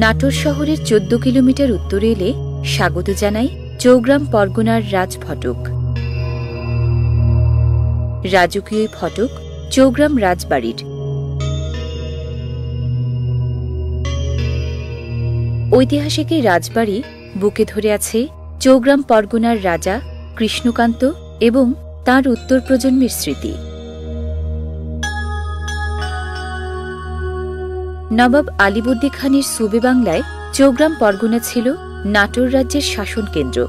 নাটোর শহরের ১৪ কিলোমিটার উত্তরে এলে স্বাগত জানাই চৌগ্রাম পরগনার রাজফটক। রাজকীয় ফটক চৌগ্রাম রাজবাড়ির। ঐতিহাসিক এই রাজবাড়ি বুকে ধরে আছে চৌগ্রাম পরগনার রাজা কৃষ্ণকান্ত এবং তাঁর উত্তর প্রজন্মের স্মৃতি। নবাব আলীবর্দী খানের সুবে বাংলায় চৌগ্রাম পরগনা ছিল নাটোর রাজ্যের শাসন কেন্দ্র।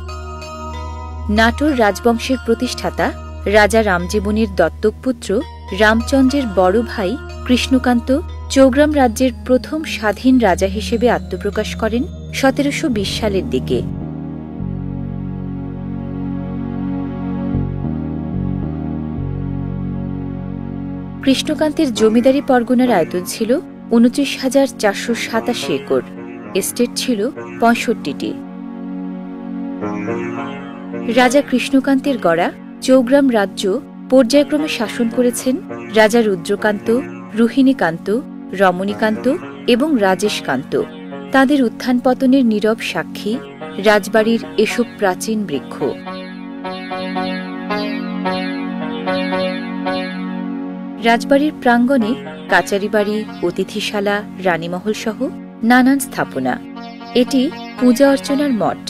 নাটোর রাজবংশের প্রতিষ্ঠাতা রাজা রামজীবনের দত্তক পুত্র রামচন্দ্রের বড় ভাই কৃষ্ণকান্ত চৌগ্রাম রাজ্যের প্রথম স্বাধীন রাজা হিসেবে আত্মপ্রকাশ করেন ১৭২০ সালের দিকে। কৃষ্ণকান্তের জমিদারি পরগনার আয়তন ছিল ২৯,৪৮৭ একর, এস্টেট ছিল ৬৫টি। রাজা কৃষ্ণকান্তের গড়া চৌগ্রাম রাজ্য পর্যায়ক্রমে শাসন করেছেন রাজা রুদ্রকান্ত, রোহিণীকান্ত, রমণীকান্ত এবং রাজেশকান্ত। তাঁদের উত্থান পতনের নীরব সাক্ষী রাজবাড়ির এসব প্রাচীন বৃক্ষ। রাজবাড়ির প্রাঙ্গণে কাচারি বাড়ি, অতিথিশালা, রানীমহল সহ নানান স্থাপনা। এটি পূজা অর্চনার মঠ।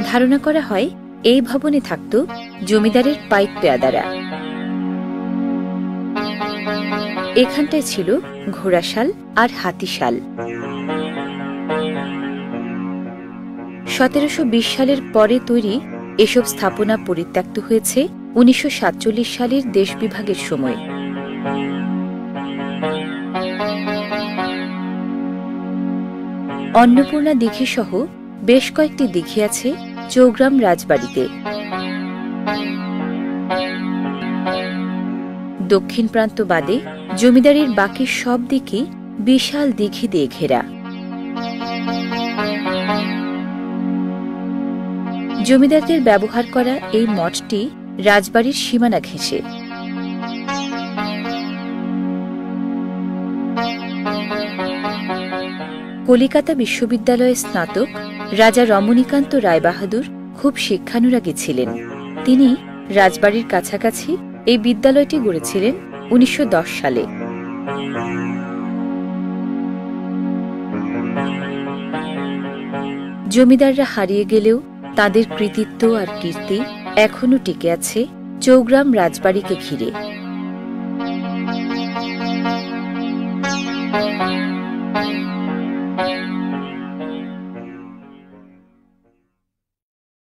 ধারণা করা হয় এই ভবনে থাকত জমিদারের পাইক পেয়াদারা। এখানটায় ছিল ঘোড়াশাল আর হাতিশাল। ১৭২০ সালের পরে তৈরি এসব স্থাপনা পরিত্যক্ত হয়েছে ১৯৪৭ সালের দেশ বিভাগের সময়। অন্নপূর্ণা দিঘি সহ বেশ কয়েকটি দিঘি আছে চৌগ্রাম রাজবাড়িতে। দক্ষিণ প্রান্ত বাদে জমিদারির বাকি সব দিকই বিশাল দিঘি দিয়ে ঘেরা। জমিদারদের ব্যবহার করা এই মঠটি রাজবাড়ির সীমানা ঘেঁষে। কলিকাতা বিশ্ববিদ্যালয়ের স্নাতক রাজা রমণীকান্ত রায়বাহাদুর খুব শিক্ষানুরাগী ছিলেন। তিনি রাজবাড়ির কাছাকাছি এই বিদ্যালয়টি গড়েছিলেন ১৯১০ সালে। জমিদাররা হারিয়ে গেলেও তাদের কৃতিত্ব আর কীর্তি এখনও টিকে আছে চৌগ্রাম রাজবাড়িকে ঘিরে।